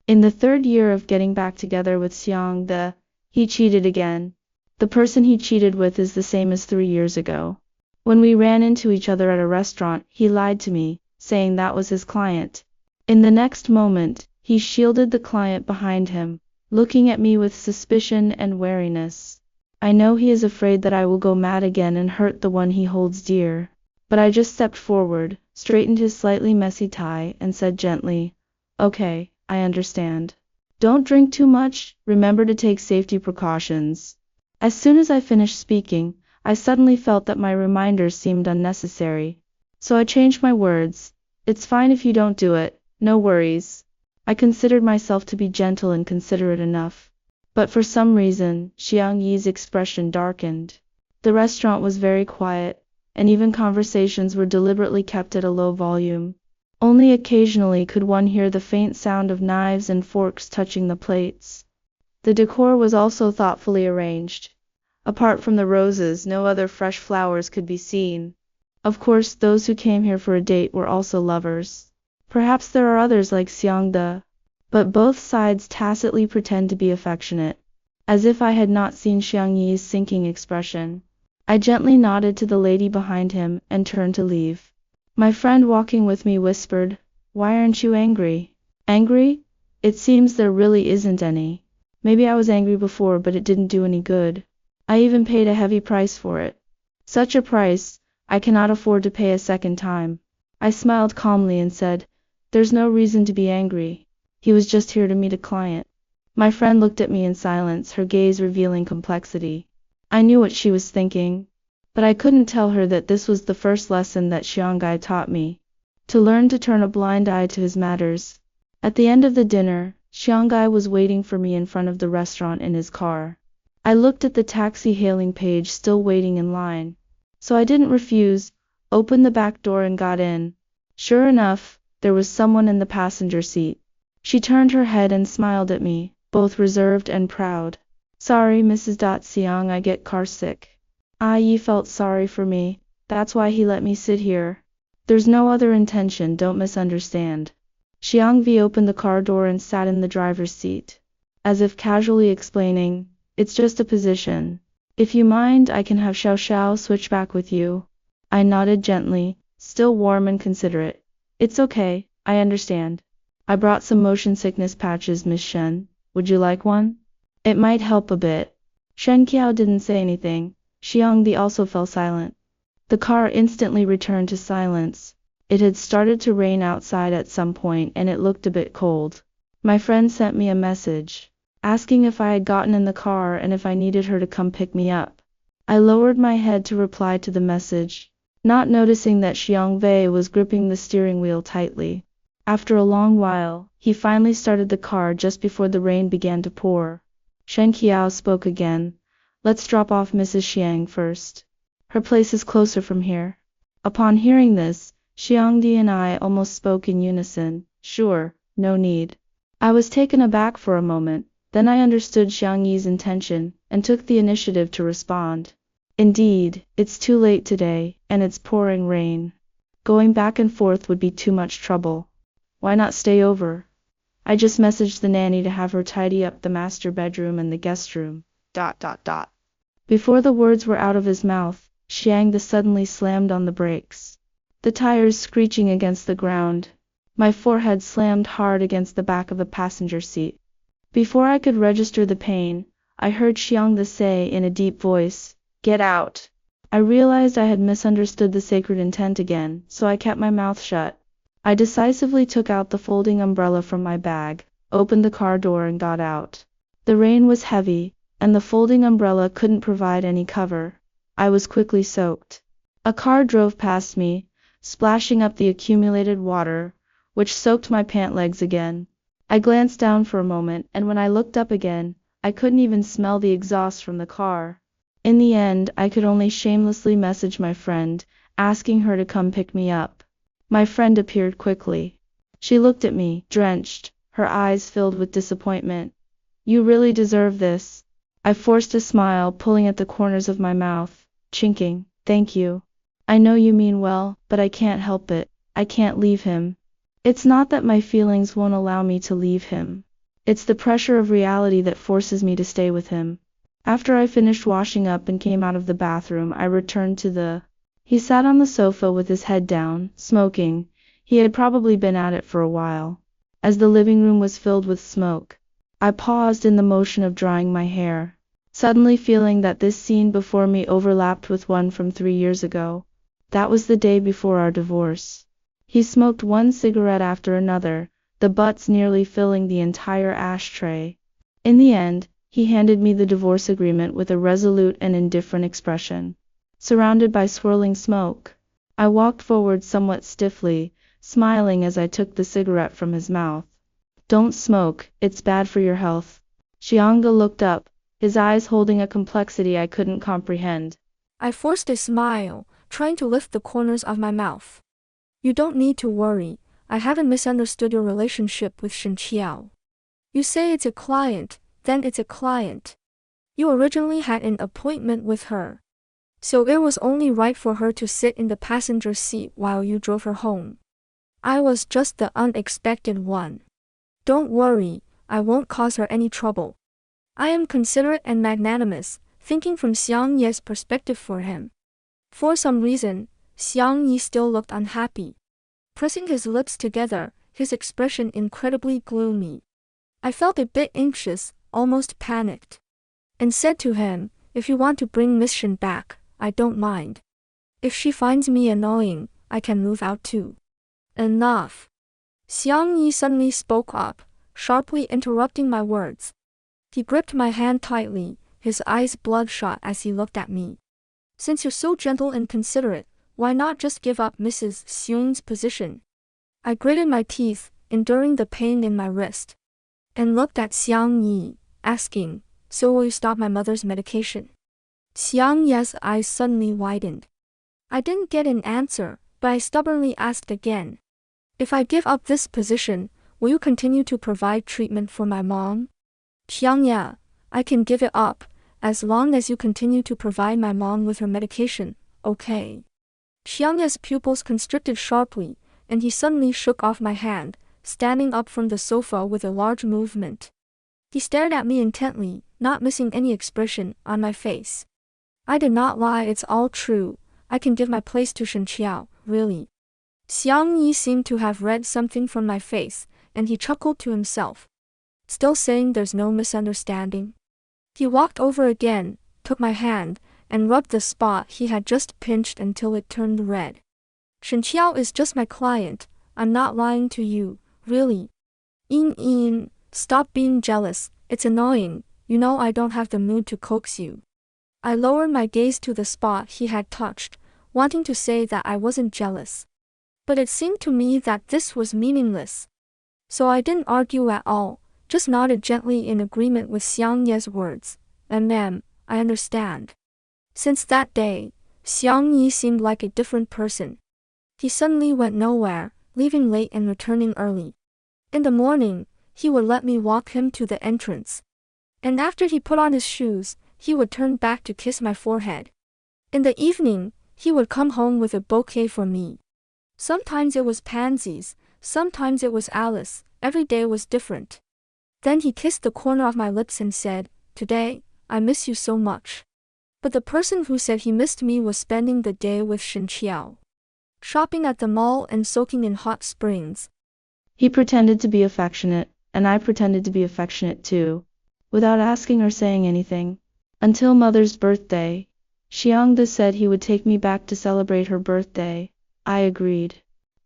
In the third year of getting back together with Xiang, he cheated again. The person he cheated with is the same as 3 years ago. When we ran into each other at a restaurant, he lied to me, saying that was his client. In the next moment, he shielded the client behind him, looking at me with suspicion and wariness. I know he is afraid that I will go mad again and hurt the one he holds dear. But I just stepped forward, straightened his slightly messy tie, and said gently, "Okay, I understand. Don't drink too much, remember to take safety precautions." As soon as I finished speaking, I suddenly felt that my reminders seemed unnecessary. So I changed my words. "It's fine if you don't do it, no worries." I considered myself to be gentle and considerate enough. But for some reason, Xiang Yi's expression darkened. The restaurant was very quiet, and even conversations were deliberately kept at a low volume. Only occasionally could one hear the faint sound of knives and forks touching the plates. The decor was also thoughtfully arranged. Apart from the roses, no other fresh flowers could be seen. Of course, those who came here for a date were also lovers. Perhaps there are others like Xiang, but both sides tacitly pretend to be affectionate. As if I had not seen Xiang Yi's sinking expression, I gently nodded to the lady behind him and turned to leave. My friend walking with me whispered, "Why aren't you angry?" Angry? It seems there really isn't any. Maybe I was angry before, but it didn't do any good. I even paid a heavy price for it. Such a price, I cannot afford to pay a second time. I smiled calmly and said, "There's no reason to be angry. He was just here to meet a client." My friend looked at me in silence, her gaze revealing complexity. I knew what she was thinking, but I couldn't tell her that this was the first lesson that Xiang taught me. To learn to turn a blind eye to his matters. At the end of the dinner, Xiang was waiting for me in front of the restaurant in his car. I looked at the taxi hailing page, still waiting in line. So I didn't refuse, opened the back door and got in. Sure enough, there was someone in the passenger seat. She turned her head and smiled at me, both reserved and proud. "Sorry, Mrs. Xiang, I get car sick." Yi felt sorry for me, that's why he let me sit here. There's no other intention, don't misunderstand. Xiang opened the car door and sat in the driver's seat, as if casually explaining, "It's just a position. If you mind, I can have Xiao Xiao switch back with you." I nodded gently, still warm and considerate. "It's okay, I understand. I brought some motion sickness patches, Miss Shen. Would you like one? It might help a bit." Shen Qiao didn't say anything. Xiang also fell silent. The car instantly returned to silence. It had started to rain outside at some point and it looked a bit cold. My friend sent me a message, asking if I had gotten in the car and if I needed her to come pick me up. I lowered my head to reply to the message, not noticing that Xiang Wei was gripping the steering wheel tightly. After a long while, he finally started the car just before the rain began to pour. Shen Qiao spoke again. "Let's drop off Mrs. Xiang first. Her place is closer from here." Upon hearing this, Xiang and I almost spoke in unison. "Sure, no need." I was taken aback for a moment. Then I understood Xiang Yi's intention, and took the initiative to respond. "Indeed, it's too late today, and it's pouring rain. Going back and forth would be too much trouble. Why not stay over? I just messaged the nanny to have her tidy up the master bedroom and the guest room. ... Before the words were out of his mouth, Xiang suddenly slammed on the brakes. The tires screeching against the ground. My forehead slammed hard against the back of the passenger seat. Before I could register the pain, I heard Xiang say in a deep voice, "Get out." I realized I had misunderstood the sacred intent again, so I kept my mouth shut. I decisively took out the folding umbrella from my bag, opened the car door and got out. The rain was heavy, and the folding umbrella couldn't provide any cover. I was quickly soaked. A car drove past me, splashing up the accumulated water, which soaked my pant legs again. I glanced down for a moment, and when I looked up again, I couldn't even smell the exhaust from the car. In the end, I could only shamelessly message my friend, asking her to come pick me up. My friend appeared quickly. She looked at me, drenched, her eyes filled with disappointment. "You really deserve this." I forced a smile, pulling at the corners of my mouth, chinking, "Thank you. I know you mean well, but I can't help it. I can't leave him. It's not that my feelings won't allow me to leave him. It's the pressure of reality that forces me to stay with him. After I finished washing up and came out of the bathroom, I returned to the. He sat on the sofa with his head down, smoking. He had probably been at it for a while. As the living room was filled with smoke, I paused in the motion of drying my hair, suddenly feeling that this scene before me overlapped with one from 3 years ago. That was the day before our divorce. He smoked one cigarette after another, the butts nearly filling the entire ashtray. In the end, he handed me the divorce agreement with a resolute and indifferent expression. Surrounded by swirling smoke, I walked forward somewhat stiffly, smiling as I took the cigarette from his mouth. Don't smoke, it's bad for your health. Xianga looked up, his eyes holding a complexity I couldn't comprehend. I forced a smile, trying to lift the corners of my mouth. You don't need to worry, I haven't misunderstood your relationship with Shen Qiao. You say it's a client, then it's a client. You originally had an appointment with her, so it was only right for her to sit in the passenger seat while you drove her home. I was just the unexpected one. Don't worry, I won't cause her any trouble. I am considerate and magnanimous, thinking from Xiang Ye's perspective for him. For some reason, Xiang Yi still looked unhappy. Pressing his lips together, his expression incredibly gloomy. I felt a bit anxious, almost panicked, and said to him, if you want to bring Miss Shen back, I don't mind. If she finds me annoying, I can move out too. Enough. Xiang Yi suddenly spoke up, sharply interrupting my words. He gripped my hand tightly, his eyes bloodshot as he looked at me. Since you're so gentle and considerate, why not just give up Mrs. Xiong's position? I gritted my teeth, enduring the pain in my wrist, and looked at Xiang Yi, asking, so will you stop my mother's medication? Xiang Yi's eyes suddenly widened. I didn't get an answer, but I stubbornly asked again. If I give up this position, will you continue to provide treatment for my mom? Xiang Yi, I can give it up, as long as you continue to provide my mom with her medication, okay? Xiang Yi's pupils constricted sharply, and he suddenly shook off my hand, standing up from the sofa with a large movement. He stared at me intently, not missing any expression on my face. I did not lie, it's all true. I can give my place to Shen Qiao, really. Xiang Yi seemed to have read something from my face, and he chuckled to himself. Still saying there's no misunderstanding? He walked over again, took my hand, and rubbed the spot he had just pinched until it turned red. Shen Qiao is just my client, I'm not lying to you, really. Yin, stop being jealous, it's annoying, you know I don't have the mood to coax you. I lowered my gaze to the spot he had touched, wanting to say that I wasn't jealous. But it seemed to me that this was meaningless. So I didn't argue at all, just nodded gently in agreement with Xiang Ye's words. Ma'am, I understand. Since that day, Xiang Yi seemed like a different person. He suddenly went nowhere, leaving late and returning early. In the morning, he would let me walk him to the entrance. And after he put on his shoes, he would turn back to kiss my forehead. In the evening, he would come home with a bouquet for me. Sometimes it was pansies, sometimes it was Alice, every day was different. Then he kissed the corner of my lips and said, Today, I miss you so much. But the person who said he missed me was spending the day with Shen Qiao, shopping at the mall and soaking in hot springs. He pretended to be affectionate, and I pretended to be affectionate too, without asking or saying anything. Until Mother's birthday, Xiangda said he would take me back to celebrate her birthday. I agreed.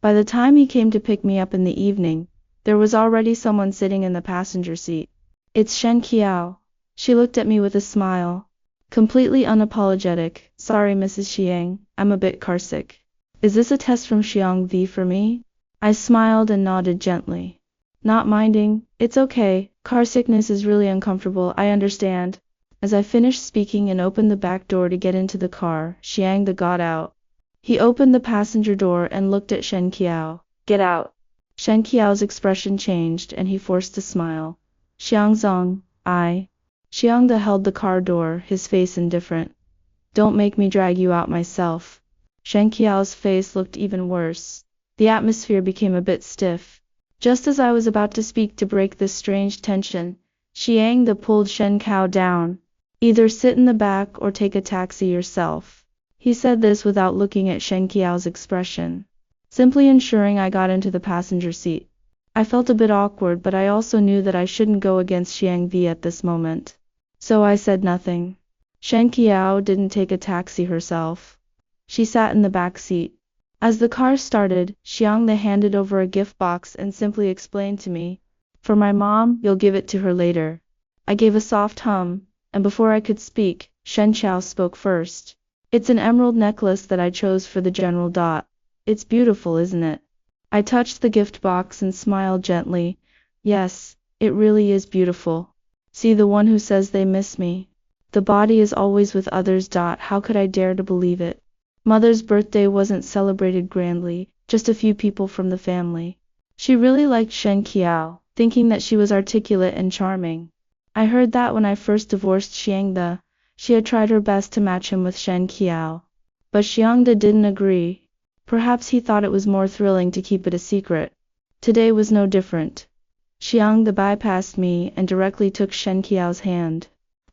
By the time he came to pick me up in the evening, there was already someone sitting in the passenger seat. It's Shen Qiao. She looked at me with a smile, completely unapologetic. Sorry, Mrs. Xiang, I'm a bit carsick. Is this a test from Xiang V for me? I smiled and nodded gently. Not minding, it's okay, car sickness is really uncomfortable, I understand. As I finished speaking and opened the back door to get into the car, Xiangda got out. He opened the passenger door and looked at Shen Qiao. Get out. Shen Qiao's expression changed and he forced a smile. Xiangzong, I. Xiangda held the car door, his face indifferent. Don't make me drag you out myself. Shen Qiao's face looked even worse. The atmosphere became a bit stiff. Just as I was about to speak to break this strange tension, Xiang the pulled Shen Kao down. Either sit in the back or take a taxi yourself. He said this without looking at Shen Qiao's expression, simply ensuring I got into the passenger seat. I felt a bit awkward, but I also knew that I shouldn't go against Xiang V at this moment. So I said nothing. Shen Qiao didn't take a taxi herself. She sat in the back seat. As the car started, Xiang the handed over a gift box and simply explained to me, "For my mom, you'll give it to her later." I gave a soft hum, and before I could speak, Shen Qiao spoke first. "It's an emerald necklace that I chose for the general. It's beautiful, isn't it?" I touched the gift box and smiled gently. "Yes, it really is beautiful. See the one who says they miss me. The body is always with others. How could I dare to believe it? Mother's birthday wasn't celebrated grandly, just a few people from the family." She really liked Shen Qiao, thinking that she was articulate and charming. I heard that when I first divorced Xiang De, she had tried her best to match him with Shen Qiao. But Xiang De didn't agree. Perhaps he thought it was more thrilling to keep it a secret. Today was no different. Xiang De bypassed me and directly took Shen Qiao's hand.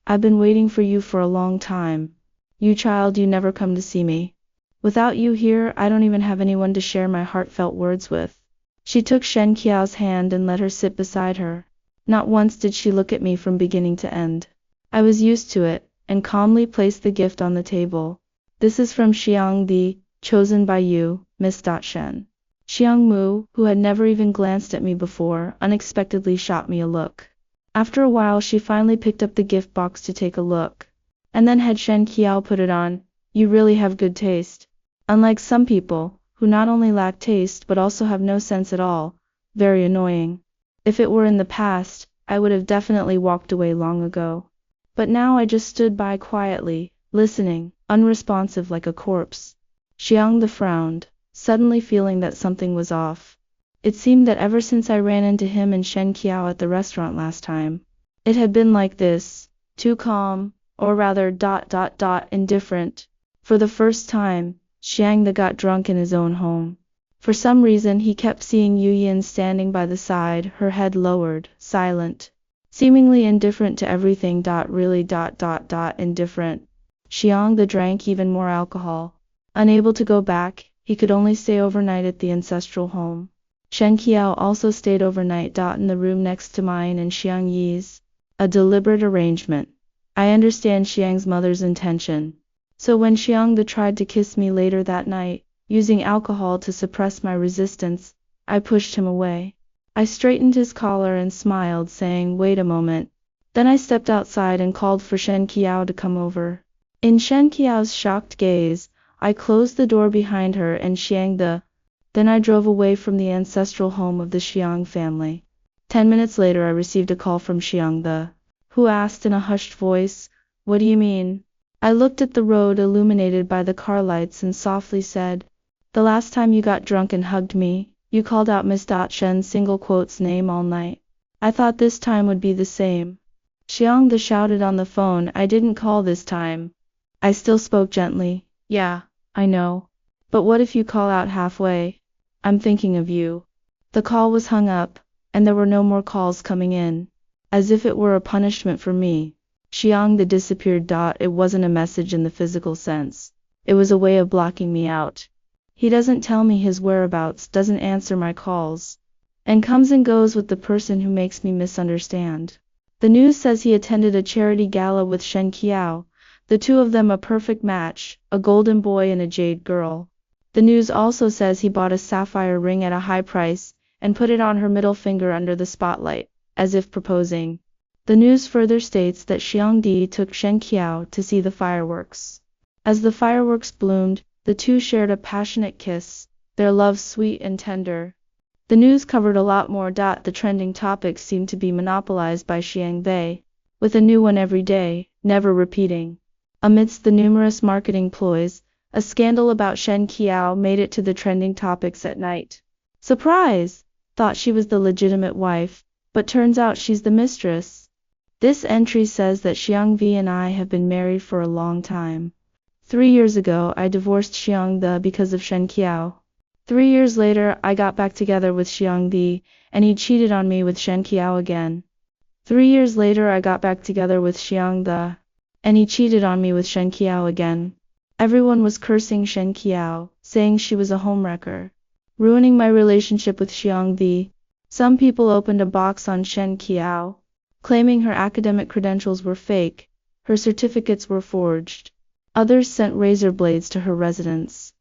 "I've been waiting for you for a long time. You child, you never come to see me. Without you here, I don't even have anyone to share my heartfelt words with." She took Shen Qiao's hand and let her sit beside her. Not once did she look at me from beginning to end. I was used to it, and calmly placed the gift on the table. "This is from Xiang Di, chosen by you, Miss Shen." Xiang Mu, who had never even glanced at me before, unexpectedly shot me a look. After a while she finally picked up the gift box to take a look, and then had Shen Qiao put it on. "You really have good taste. Unlike some people, who not only lack taste but also have no sense at all. Very annoying. If it were in the past, I would have definitely walked away long ago. But now I just stood by quietly, listening, unresponsive like a corpse." Xiang the frowned, suddenly feeling that something was off. It seemed that ever since I ran into him and Shen Qiao at the restaurant last time, it had been like this, too calm, or rather indifferent. For the first time, Xiang the got drunk in his own home. For some reason he kept seeing Yu Yin standing by the side, her head lowered, silent, seemingly indifferent to everything. Really indifferent. Xiang the drank even more alcohol. Unable to go back, he could only stay overnight at the ancestral home. Shen Qiao also stayed overnight. In the room next to mine and Xiang Yi's. A deliberate arrangement. I understand Xiang's mother's intention. So when Xiang the tried to kiss me later that night, using alcohol to suppress my resistance, I pushed him away. I straightened his collar and smiled, saying, "Wait a moment." Then I stepped outside and called for Shen Qiao to come over. In Shen Qiao's shocked gaze, I closed the door behind her and Xiang De. Then I drove away from the ancestral home of the Xiang family. 10 minutes later I received a call from Xiang De, who asked in a hushed voice, "What do you mean?" I looked at the road illuminated by the car lights and softly said, "The last time you got drunk and hugged me, you called out Miss Shen's single quotes name all night. I thought this time would be the same." Xiang the shouted on the phone, "I didn't call this time." I still spoke gently. "Yeah, I know. But what if you call out halfway? I'm thinking of you." The call was hung up, and there were no more calls coming in. As if it were a punishment for me, Xiang the disappeared. It wasn't a message in the physical sense. It was a way of blocking me out. He doesn't tell me his whereabouts, doesn't answer my calls, and comes and goes with the person who makes me misunderstand. The news says he attended a charity gala with Shen Qiao, the two of them a perfect match, a golden boy and a jade girl. The news also says he bought a sapphire ring at a high price, and put it on her middle finger under the spotlight, as if proposing. The news further states that Xiang Di took Shen Qiao to see the fireworks. As the fireworks bloomed, the two shared a passionate kiss, their love sweet and tender. The news covered a lot more. The trending topics seemed to be monopolized by Xiang Bei, with a new one every day, never repeating. Amidst the numerous marketing ploys, a scandal about Shen Qiao made it to the trending topics at night. Surprise! Thought she was the legitimate wife, but turns out she's the mistress. This entry says that Xiang V and I have been married for a long time. 3 years ago I divorced Xiang De because of Shen Qiao. 3 years later, I got back together with Xiangdi, and he cheated on me with Shen Qiao again. 3 years later, I got back together with Xiangdi, and he cheated on me with Shen Qiao again. Everyone was cursing Shen Qiao, saying she was a homewrecker, ruining my relationship with Xiangdi. Some people opened a box on Shen Qiao, claiming her academic credentials were fake, her certificates were forged. Others sent razor blades to her residence,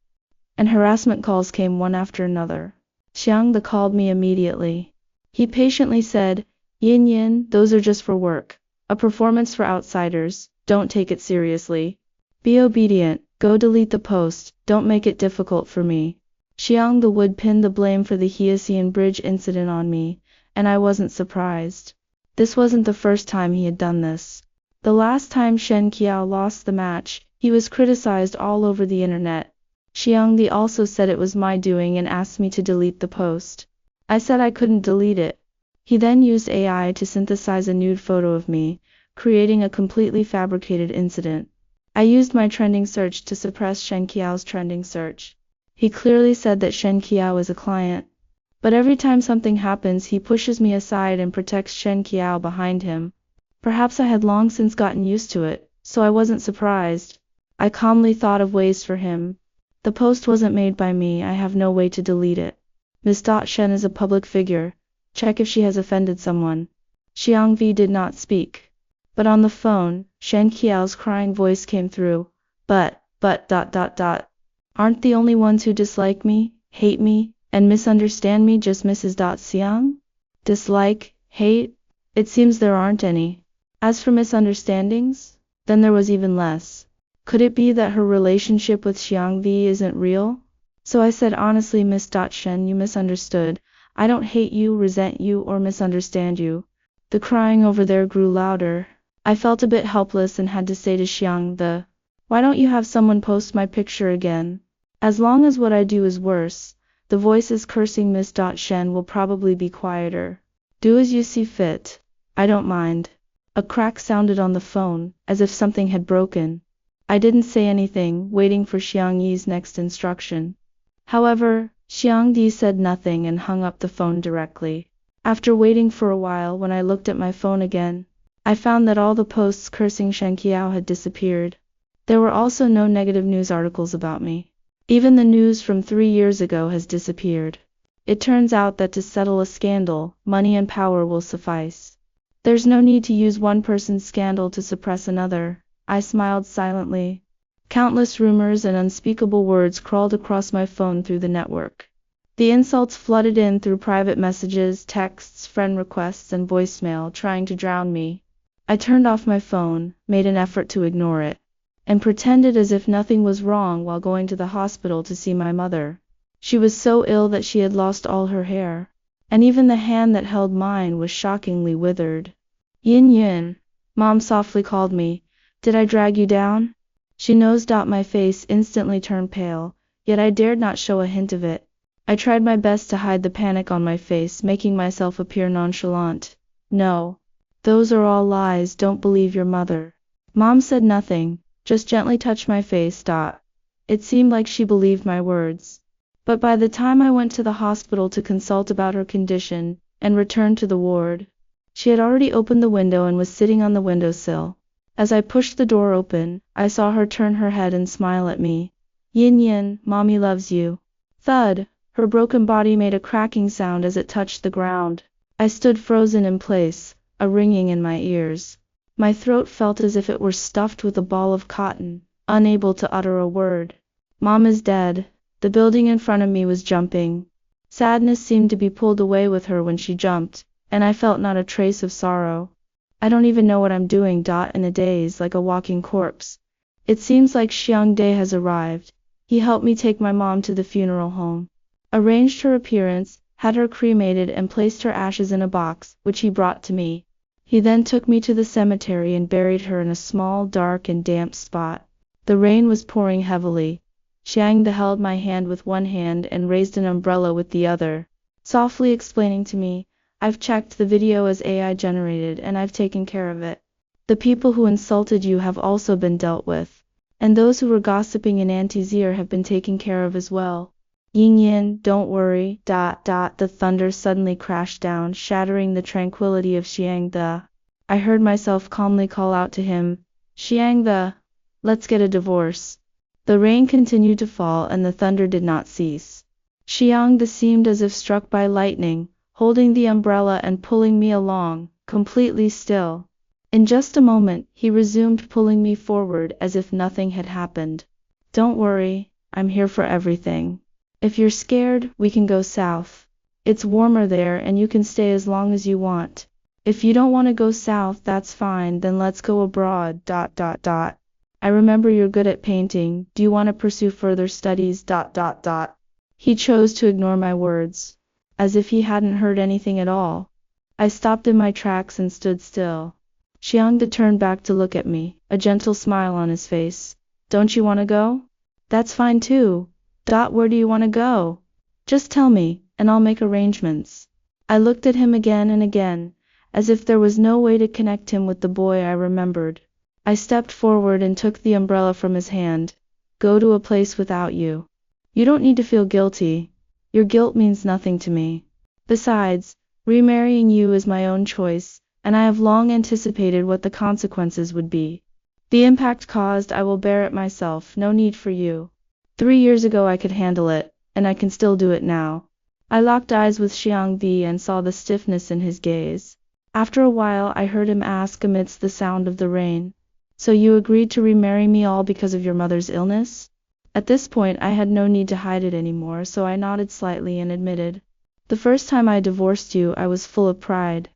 and harassment calls came one after another. Xiangdi called me immediately. He patiently said, "Yin Yin, those are just for work, a performance for outsiders, don't take it seriously. Be obedient, go delete the post, don't make it difficult for me." Xiangdi would pin the blame for the Hyacian Bridge incident on me, and I wasn't surprised. This wasn't the first time he had done this. The last time Shen Qiao lost the match, he was criticized all over the internet. Xiangdi also said it was my doing and asked me to delete the post. I said I couldn't delete it. He then used AI to synthesize a nude photo of me, creating a completely fabricated incident. I used my trending search to suppress Shen Qiao's trending search. He clearly said that Shen Qiao is a client. But every time something happens, he pushes me aside and protects Shen Qiao behind him. Perhaps I had long since gotten used to it, so I wasn't surprised. I calmly thought of ways for him. The post wasn't made by me, I have no way to delete it. Miss.Shen is a public figure. Check if she has offended someone. Xiangvi did not speak. But on the phone, Shen Qiao's crying voice came through. But. Aren't the only ones who dislike me, hate me, and misunderstand me just Mrs. Xiang? Dislike, hate? It seems there aren't any. As for misunderstandings, then there was even less. Could it be that her relationship with Xiangvi isn't real? So I said honestly, Miss.Shen, you misunderstood. I don't hate you, resent you, or misunderstand you. The crying over there grew louder. I felt a bit helpless and had to say to Xiangdi, "Why don't you have someone post my picture again? As long as what I do is worse, the voices cursing Miss.Shen will probably be quieter. Do as you see fit. I don't mind." A crack sounded on the phone, as if something had broken. I didn't say anything, waiting for Xiangyi's next instruction. However, Xiangdi said nothing and hung up the phone directly. After waiting for a while, when I looked at my phone again, I found that all the posts cursing Shen Qiao had disappeared. There were also no negative news articles about me. Even the news from 3 years ago has disappeared. It turns out that to settle a scandal, money and power will suffice. There's no need to use one person's scandal to suppress another. I smiled silently. Countless rumors and unspeakable words crawled across my phone through the network. The insults flooded in through private messages, texts, friend requests, and voicemail, trying to drown me. I turned off my phone, made an effort to ignore it, and pretended as if nothing was wrong while going to the hospital to see my mother. She was so ill that she had lost all her hair, and even the hand that held mine was shockingly withered. "Yin Yin," Mom softly called me. "Did I drag you down?" She nosed out my face, instantly turned pale, yet I dared not show a hint of it. I tried my best to hide the panic on my face, making myself appear nonchalant. "No. Those are all lies, don't believe your mother." Mom said nothing, just gently touched my face. It seemed like she believed my words. But by the time I went to the hospital to consult about her condition, and returned to the ward, she had already opened the window and was sitting on the windowsill. As I pushed the door open, I saw her turn her head and smile at me. "Yin Yin, Mommy loves you." Thud! Her broken body made a cracking sound as it touched the ground. I stood frozen in place, a ringing in my ears. My throat felt as if it were stuffed with a ball of cotton, unable to utter a word. Mom is dead. The building in front of me was jumping. Sadness seemed to be pulled away with her when she jumped, and I felt not a trace of sorrow. I don't even know what I'm doing. In a daze, like a walking corpse. It seems like Xiangdi has arrived. He helped me take my mom to the funeral home, arranged her appearance, had her cremated, and placed her ashes in a box, which he brought to me. He then took me to the cemetery and buried her in a small, dark, and damp spot. The rain was pouring heavily. Xiangdi held my hand with one hand and raised an umbrella with the other, softly explaining to me, "I've checked the video as AI generated and I've taken care of it. The people who insulted you have also been dealt with, and those who were gossiping in Auntie's ear have been taken care of as well. Yin Yin, don't worry, ... The thunder suddenly crashed down, shattering the tranquility of Xiang. I heard myself calmly call out to him, Xiang, let's get a divorce. The rain continued to fall and the thunder did not cease. Xiang seemed as if struck by lightning, holding the umbrella and pulling me along, completely still. In just a moment, he resumed pulling me forward as if nothing had happened. Don't worry, I'm here for everything. If you're scared, we can go south. It's warmer there and you can stay as long as you want. If you don't want to go south, that's fine, then let's go abroad. I remember you're good at painting. Do you want to pursue further studies? He chose to ignore my words, as if he hadn't heard anything at all. I stopped in my tracks and stood still. Xiang turned back to look at me, a gentle smile on his face. Don't you want to go? That's fine too. Where do you want to go? Just tell me, and I'll make arrangements. I looked at him again and again, as if there was no way to connect him with the boy I remembered. I stepped forward and took the umbrella from his hand. Go to a place without you. You don't need to feel guilty. Your guilt means nothing to me. Besides, remarrying you is my own choice, and I have long anticipated what the consequences would be. The impact caused, I will bear it myself, no need for you. 3 years ago I could handle it, and I can still do it now. I locked eyes with Xiang and saw the stiffness in his gaze. After a while I heard him ask amidst the sound of the rain, So you agreed to remarry me all because of your mother's illness? At this point I had no need to hide it anymore, so I nodded slightly and admitted. The first time I divorced you I was full of pride,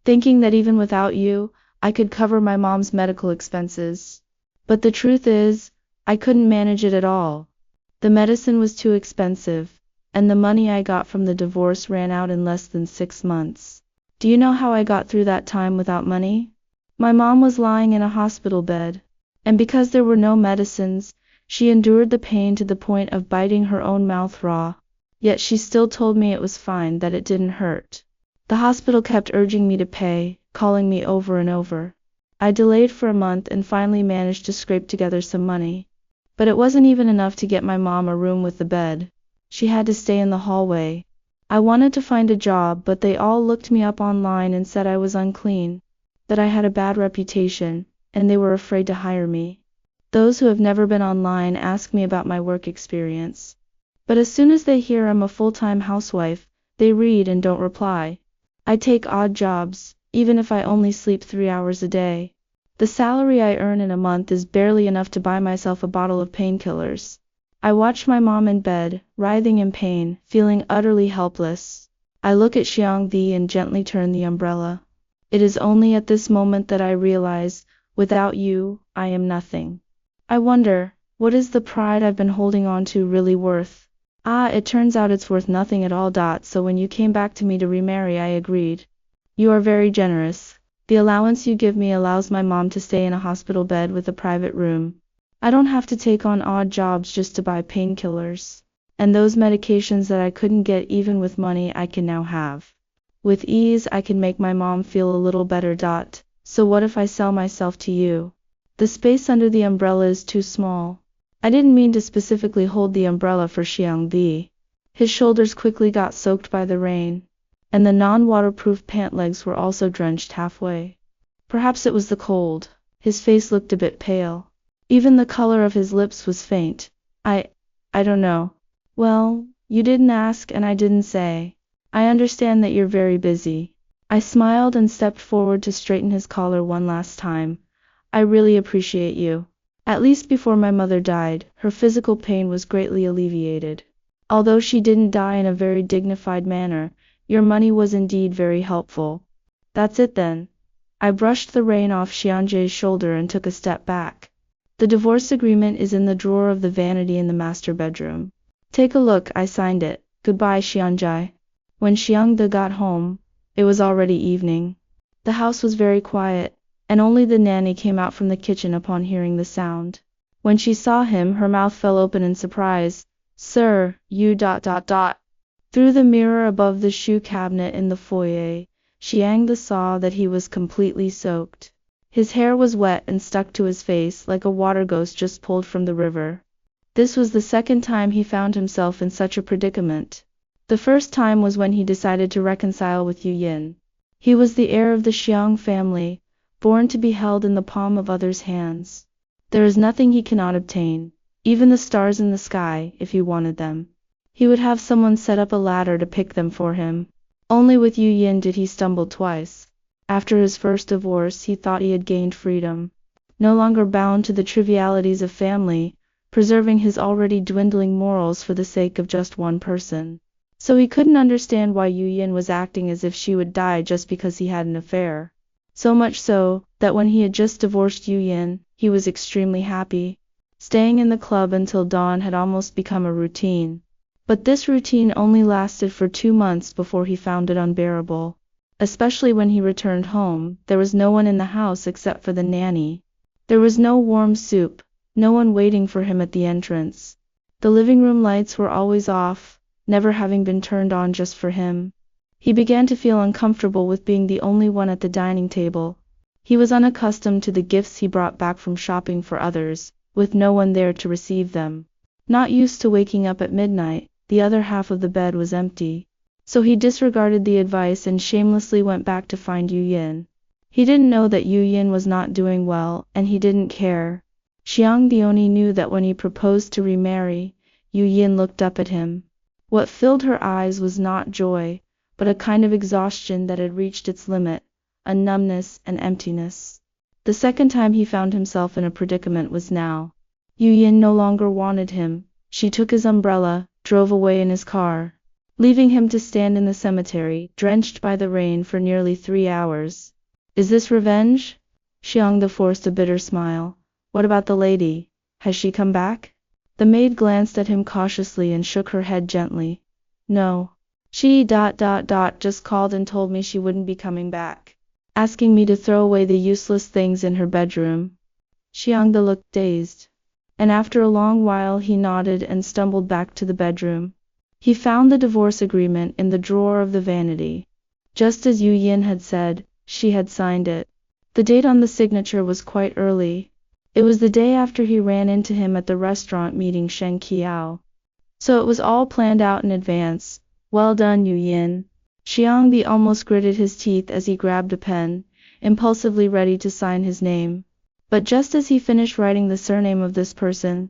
thinking that even without you, I could cover my mom's medical expenses. But the truth is, I couldn't manage it at all. The medicine was too expensive, and the money I got from the divorce ran out in less than 6 months. Do you know how I got through that time without money? My mom was lying in a hospital bed, and because there were no medicines, she endured the pain to the point of biting her own mouth raw. Yet she still told me it was fine, that it didn't hurt. The hospital kept urging me to pay, calling me over and over. I delayed for a month and finally managed to scrape together some money. But it wasn't even enough to get my mom a room with a bed. She had to stay in the hallway. I wanted to find a job, but they all looked me up online and said I was unclean, that I had a bad reputation, and they were afraid to hire me. Those who have never been online ask me about my work experience. But as soon as they hear I'm a full-time housewife, they read and don't reply. I take odd jobs, even if I only sleep 3 hours a day. The salary I earn in a month is barely enough to buy myself a bottle of painkillers. I watch my mom in bed, writhing in pain, feeling utterly helpless. I look at Xiang and gently turn the umbrella. It is only at this moment that I realize, without you, I am nothing. I wonder, what is the pride I've been holding on to really worth? It turns out it's worth nothing at all. So when you came back to me to remarry, I agreed. You are very generous. The allowance you give me allows my mom to stay in a hospital bed with a private room. I don't have to take on odd jobs just to buy painkillers. And those medications that I couldn't get even with money I can now have. With ease I can make my mom feel a little better. So what if I sell myself to you? The space under the umbrella is too small. I didn't mean to specifically hold the umbrella for Xiang. His shoulders quickly got soaked by the rain, and the non-waterproof pant legs were also drenched halfway. Perhaps it was the cold. His face looked a bit pale. Even the color of his lips was faint. I don't know. Well, you didn't ask and I didn't say. I understand that you're very busy. I smiled and stepped forward to straighten his collar one last time. I really appreciate you. At least before my mother died, her physical pain was greatly alleviated. Although she didn't die in a very dignified manner, your money was indeed very helpful. That's it then. I brushed the rain off Xiang's shoulder and took a step back. The divorce agreement is in the drawer of the vanity in the master bedroom. Take a look, I signed it. Goodbye, Xiang. When Xiang got home, it was already evening. The house was very quiet, and only the nanny came out from the kitchen upon hearing the sound. When she saw him, her mouth fell open in surprise. Sir, you ... Through the mirror above the shoe cabinet in the foyer, Xiang saw that he was completely soaked. His hair was wet and stuck to his face like a water ghost just pulled from the river. This was the second time he found himself in such a predicament. The first time was when he decided to reconcile with Yu Yin. He was the heir of the Xiang family, born to be held in the palm of others' hands. There is nothing he cannot obtain, even the stars in the sky, if he wanted them. He would have someone set up a ladder to pick them for him. Only with Yu Yin did he stumble twice. After his first divorce, he thought he had gained freedom, no longer bound to the trivialities of family, preserving his already dwindling morals for the sake of just one person. So he couldn't understand why Yu Yin was acting as if she would die just because he had an affair. So much so, that when he had just divorced Yu Yin, he was extremely happy. Staying in the club until dawn had almost become a routine. But this routine only lasted for 2 months before he found it unbearable. Especially when he returned home, there was no one in the house except for the nanny. There was no warm soup, no one waiting for him at the entrance. The living room lights were always off, never having been turned on just for him. He began to feel uncomfortable with being the only one at the dining table. He was unaccustomed to the gifts he brought back from shopping for others, with no one there to receive them. Not used to waking up at midnight, the other half of the bed was empty. So he disregarded the advice and shamelessly went back to find Yu Yin. He didn't know that Yu Yin was not doing well, and he didn't care. Xiang Dioni knew that when he proposed to remarry, Yu Yin looked up at him. What filled her eyes was not joy, but a kind of exhaustion that had reached its limit, a numbness and emptiness. The second time he found himself in a predicament was now. Yu Yin no longer wanted him. She took his umbrella, drove away in his car, leaving him to stand in the cemetery, drenched by the rain for nearly 3 hours. Is this revenge? Xiang forced a bitter smile. What about the lady? Has she come back? The maid glanced at him cautiously and shook her head gently. No. She just called and told me she wouldn't be coming back, asking me to throw away the useless things in her bedroom. Xiang looked dazed, and after a long while he nodded and stumbled back to the bedroom. He found the divorce agreement in the drawer of the vanity. Just as Yu Yin had said, she had signed it. The date on the signature was quite early. It was the day after he ran into him at the restaurant meeting Shen Qiao. So it was all planned out in advance. Well done, Yu Yin. Xiang almost gritted his teeth as he grabbed a pen, impulsively ready to sign his name. But just as he finished writing the surname of this person,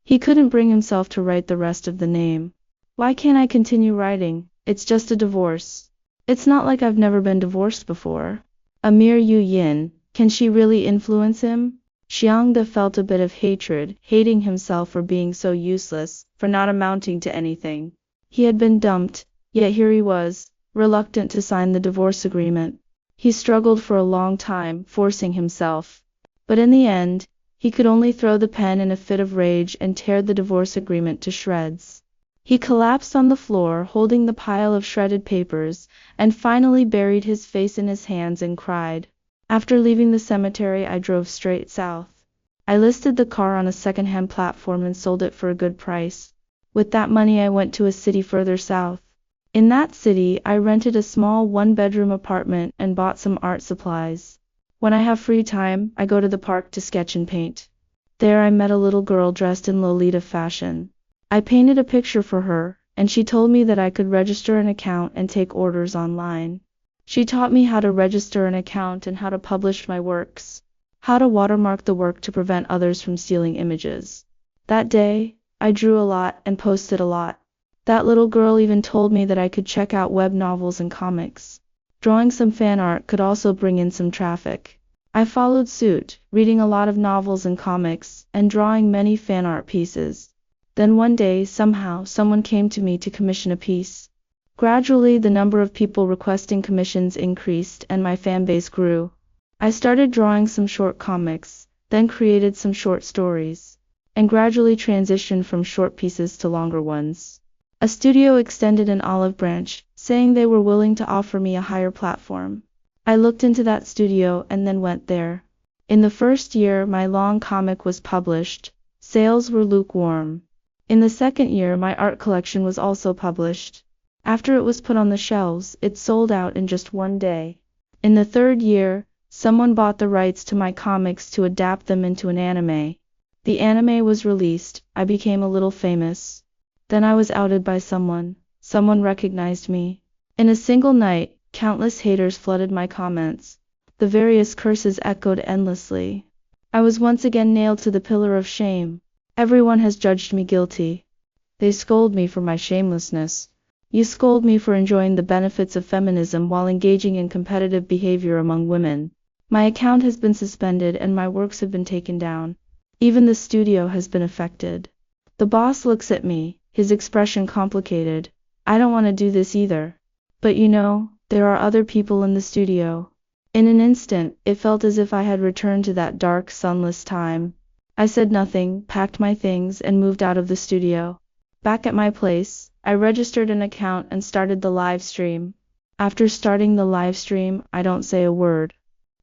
he couldn't bring himself to write the rest of the name. Why can't I continue writing? It's just a divorce. It's not like I've never been divorced before. A mere Yu Yin, can she really influence him? Xiang felt a bit of hatred, hating himself for being so useless, for not amounting to anything. He had been dumped, yet here he was, reluctant to sign the divorce agreement. He struggled for a long time, forcing himself. But in the end, he could only throw the pen in a fit of rage and tear the divorce agreement to shreds. He collapsed on the floor, holding the pile of shredded papers, and finally buried his face in his hands and cried. After leaving the cemetery, I drove straight south. I listed the car on a second-hand platform and sold it for a good price. With that money, I went to a city further south. In that city, I rented a small one-bedroom apartment and bought some art supplies. When I have free time, I go to the park to sketch and paint. There I met a little girl dressed in Lolita fashion. I painted a picture for her, and she told me that I could register an account and take orders online. She taught me how to register an account and how to publish my works, how to watermark the work to prevent others from stealing images. That day, I drew a lot and posted a lot. That little girl even told me that I could check out web novels and comics. Drawing some fan art could also bring in some traffic. I followed suit, reading a lot of novels and comics, and drawing many fan art pieces. Then one day, somehow, someone came to me to commission a piece. Gradually, the number of people requesting commissions increased and my fan base grew. I started drawing some short comics, then created some short stories, and gradually transitioned from short pieces to longer ones. A studio extended an olive branch, saying they were willing to offer me a higher platform. I looked into that studio and then went there. In the first year my long comic was published. Sales were lukewarm. In the second year my art collection was also published. After it was put on the shelves, it sold out in just one day. In the third year, someone bought the rights to my comics to adapt them into an anime. The anime was released, I became a little famous. Then I was outed by someone. Someone recognized me. In a single night, countless haters flooded my comments. The various curses echoed endlessly. I was once again nailed to the pillar of shame. Everyone has judged me guilty. They scold me for my shamelessness. You scold me for enjoying the benefits of feminism while engaging in competitive behavior among women. My account has been suspended and my works have been taken down. Even the studio has been affected. The boss looks at me, his expression complicated. I don't want to do this either. But you know, there are other people in the studio. In an instant, it felt as if I had returned to that dark, sunless time. I said nothing, packed my things, and moved out of the studio. Back at my place, I registered an account and started the live stream. After starting the live stream, I don't say a word.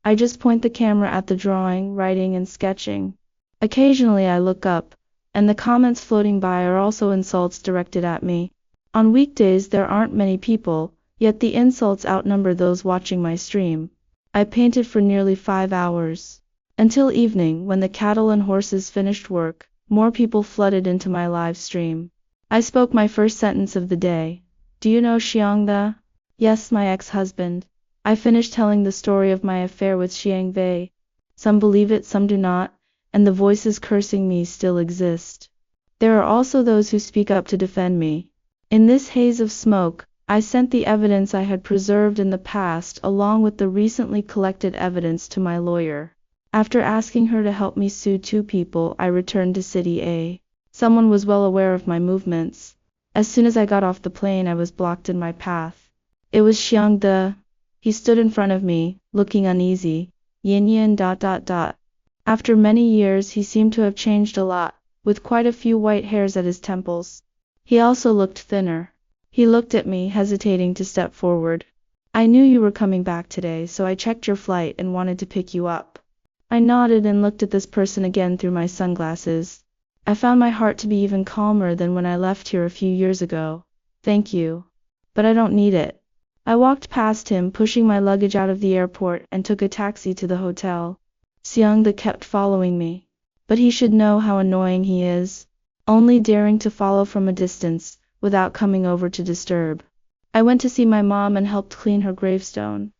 I just point the camera at the drawing, writing, and sketching. Occasionally I look up, and the comments floating by are also insults directed at me. On weekdays there aren't many people, yet the insults outnumber those watching my stream. I painted for nearly 5 hours. Until evening, when the cattle and horses finished work, more people flooded into my live stream. I spoke my first sentence of the day. Do you know Xiang? Yes, my ex-husband. I finished telling the story of my affair with Xiang Wei. Some believe it, some do not, and the voices cursing me still exist. There are also those who speak up to defend me. In this haze of smoke, I sent the evidence I had preserved in the past along with the recently collected evidence to my lawyer. After asking her to help me sue 2 people, I returned to City A. Someone was well aware of my movements. As soon as I got off the plane, I was blocked in my path. It was Xiang. He stood in front of me, looking uneasy. Yin. After many years, he seemed to have changed a lot, with quite a few white hairs at his temples. He also looked thinner. He looked at me, hesitating to step forward. I knew you were coming back today, so I checked your flight and wanted to pick you up. I nodded and looked at this person again through my sunglasses. I found my heart to be even calmer than when I left here a few years ago. Thank you. But I don't need it. I walked past him, pushing my luggage out of the airport, and took a taxi to the hotel. Xiang kept following me. But he should know how annoying he is. Only daring to follow from a distance, without coming over to disturb. I went to see my mom and helped clean her gravestone.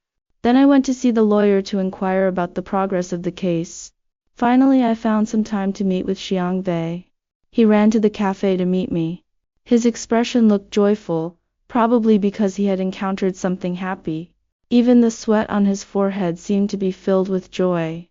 Then I went to see the lawyer to inquire about the progress of the case. Finally I found some time to meet with Xiang Wei. He ran to the cafe to meet me. His expression looked joyful, probably because he had encountered something happy. Even the sweat on his forehead seemed to be filled with joy.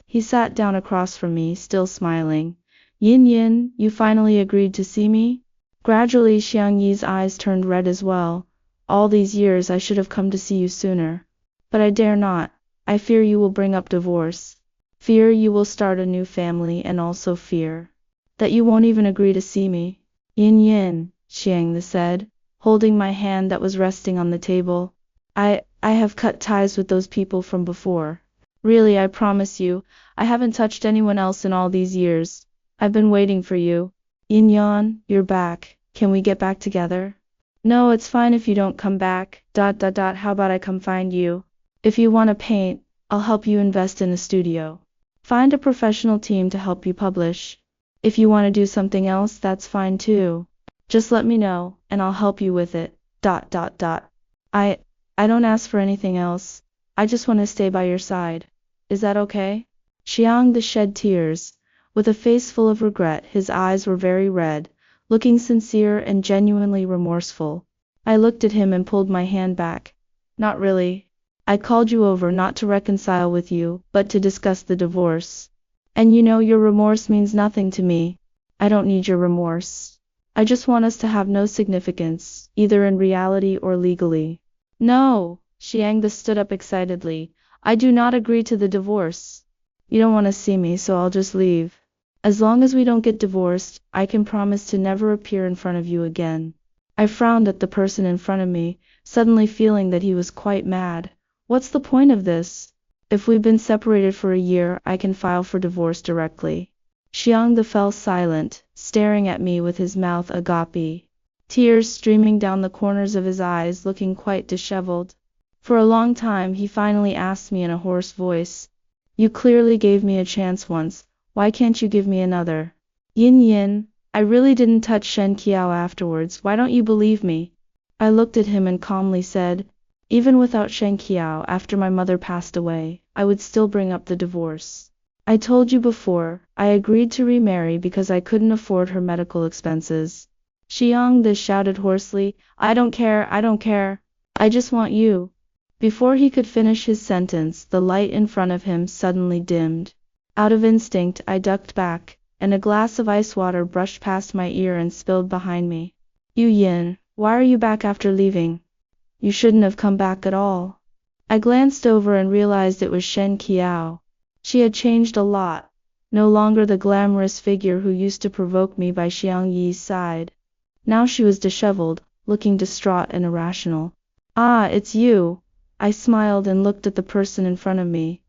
He sat down across from me, still smiling. Yin, you finally agreed to see me? Gradually Xiang Yi's eyes turned red as well. All these years I should have come to see you sooner. But I dare not. I fear you will bring up divorce. Fear you will start a new family, and also fear that you won't even agree to see me. Yin, Xiang said, holding my hand that was resting on the table. I have cut ties with those people from before. Really, I promise you, I haven't touched anyone else in all these years. I've been waiting for you. Yin, you're back. Can we get back together? No, it's fine if you don't come back. How about I come find you? If you want to paint, I'll help you invest in a studio. Find a professional team to help you publish. If you want to do something else, that's fine too. Just let me know, and I'll help you with it. I don't ask for anything else. I just want to stay by your side. Is that okay? Xiang shed tears. With a face full of regret, his eyes were very red, looking sincere and genuinely remorseful. I looked at him and pulled my hand back. Not really. I called you over not to reconcile with you, but to discuss the divorce. And you know your remorse means nothing to me. I don't need your remorse. I just want us to have no significance, either in reality or legally. No, Xiang stood up excitedly. I do not agree to the divorce. You don't want to see me, so I'll just leave. As long as we don't get divorced, I can promise to never appear in front of you again. I frowned at the person in front of me, suddenly feeling that he was quite mad. What's the point of this? If we've been separated for a year, I can file for divorce directly. Xiang fell silent, staring at me with his mouth agape, tears streaming down the corners of his eyes, looking quite disheveled. For a long time he finally asked me in a hoarse voice, "You clearly gave me a chance once. Why can't you give me another?" Yin Yin, I really didn't touch Shen Qiao afterwards, why don't you believe me? I looked at him and calmly said, even without Shen Qiao, after my mother passed away, I would still bring up the divorce. I told you before, I agreed to remarry because I couldn't afford her medical expenses. Xiang De shouted hoarsely, I don't care, I don't care. I just want you. Before he could finish his sentence, the light in front of him suddenly dimmed. Out of instinct, I ducked back, and a glass of ice water brushed past my ear and spilled behind me. Yu Yin, why are you back after leaving? You shouldn't have come back at all. I glanced over and realized it was Shen Qiao. She had changed a lot. No longer the glamorous figure who used to provoke me by Xiang Yi's side. Now she was disheveled, looking distraught and irrational. Ah, it's you. I smiled and looked at the person in front of me.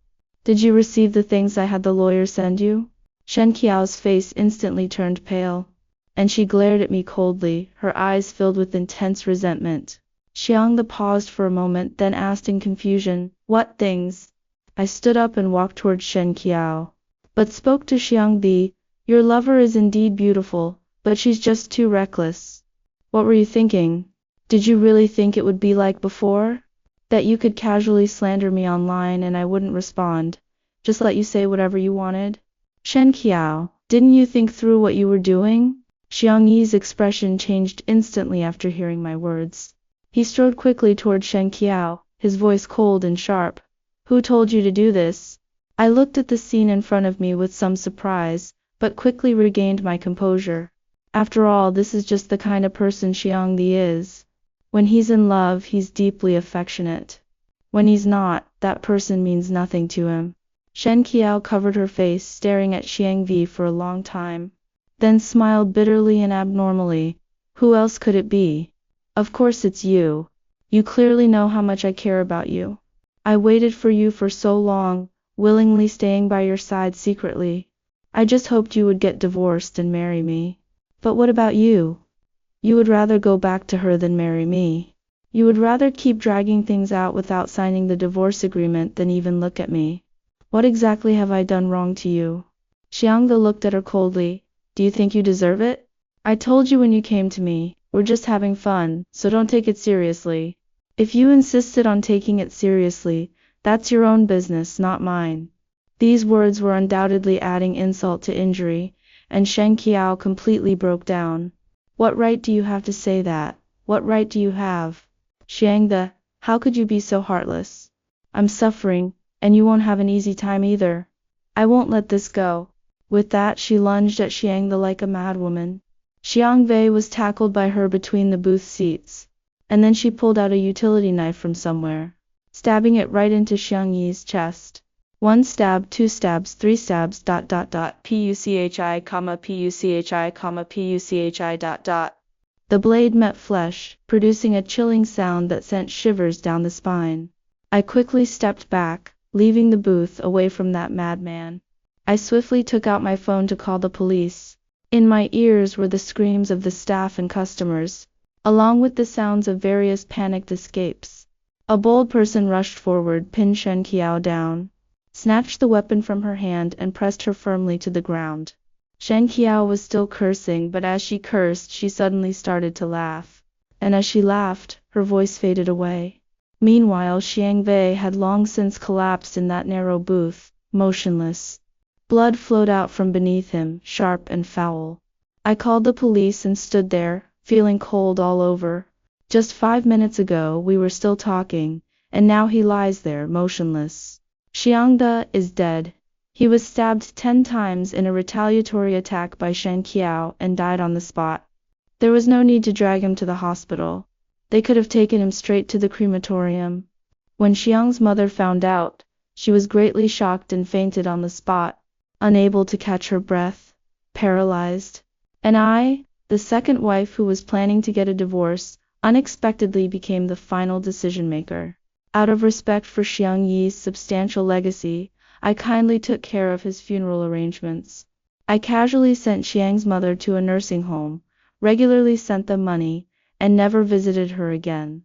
Did you receive the things I had the lawyer send you? Shen Qiao's face instantly turned pale, and she glared at me coldly, her eyes filled with intense resentment. Xiang De paused for a moment, then asked in confusion, what things? I stood up and walked towards Shen Qiao, but spoke to Xiang De, your lover is indeed beautiful, but she's just too reckless. What were you thinking? Did you really think it would be like before? That you could casually slander me online and I wouldn't respond, just let you say whatever you wanted? Shen Qiao, didn't you think through what you were doing? Xiang Yi's expression changed instantly after hearing my words. He strode quickly toward Shen Qiao, his voice cold and sharp. Who told you to do this? I looked at the scene in front of me with some surprise, but quickly regained my composure. After all, this is just the kind of person Xiang Di is. When he's in love, he's deeply affectionate. When he's not, that person means nothing to him. Shen Qiao covered her face, staring at Xiang Vi for a long time, then smiled bitterly and abnormally. Who else could it be? Of course it's you. You clearly know how much I care about you. I waited for you for so long, willingly staying by your side secretly. I just hoped you would get divorced and marry me. But what about you? You would rather go back to her than marry me. You would rather keep dragging things out without signing the divorce agreement than even look at me. What exactly have I done wrong to you? Xiang De looked at her coldly. Do you think you deserve it? I told you when you came to me, we're just having fun, so don't take it seriously. If you insisted on taking it seriously, that's your own business, not mine. These words were undoubtedly adding insult to injury, and Shen Qiao completely broke down. What right do you have to say that? What right do you have? Xiang De, how could you be so heartless? I'm suffering, and you won't have an easy time either. I won't let this go. With that, she lunged at Xiang De like a madwoman. Xiang Wei was tackled by her between the booth seats, and then she pulled out a utility knife from somewhere, stabbing it right into Xiang Yi's chest. 1 stab, 2 stabs, 3 stabs, puchi, puchi. The blade met flesh, producing a chilling sound that sent shivers down the spine. I quickly stepped back, leaving the booth away from that madman. I swiftly took out my phone to call the police. In my ears were the screams of the staff and customers, along with the sounds of various panicked escapes. A bold person rushed forward, pinned Shen Qiao down, snatched the weapon from her hand and pressed her firmly to the ground. Shen Qiao was still cursing, but as she cursed, she suddenly started to laugh. And as she laughed, her voice faded away. Meanwhile, Xiang Wei had long since collapsed in that narrow booth, motionless. Blood flowed out from beneath him, sharp and foul. I called the police and stood there, feeling cold all over. Just 5 minutes ago we were still talking, and now he lies there, motionless. Xiang De is dead. He was stabbed 10 times in a retaliatory attack by Shen Qiao and died on the spot. There was no need to drag him to the hospital. They could have taken him straight to the crematorium. When Xiang's mother found out, she was greatly shocked and fainted on the spot, unable to catch her breath, paralyzed. And I, the second wife who was planning to get a divorce, unexpectedly became the final decision maker. Out of respect for Xiang Yi's substantial legacy, I kindly took care of his funeral arrangements. I casually sent Xiang's mother to a nursing home, regularly sent them money, and never visited her again.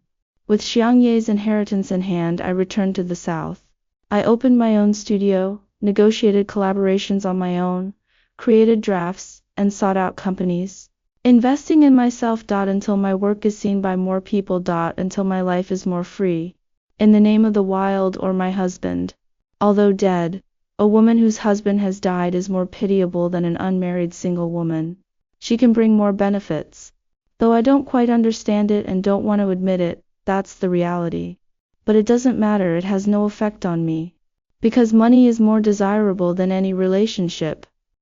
With Xiang Yi's inheritance in hand, I returned to the south. I opened my own studio, negotiated collaborations on my own, created drafts, and sought out companies. Investing in myself. Until my work is seen by more people. Until my life is more free. In the name of the wild. Or my husband. Although dead, a woman whose husband has died is more pitiable than an unmarried single woman. She can bring more benefits. Though I don't quite understand it and don't want to admit it, that's the reality. But it doesn't matter, it has no effect on me. Because money is more desirable than any relationship.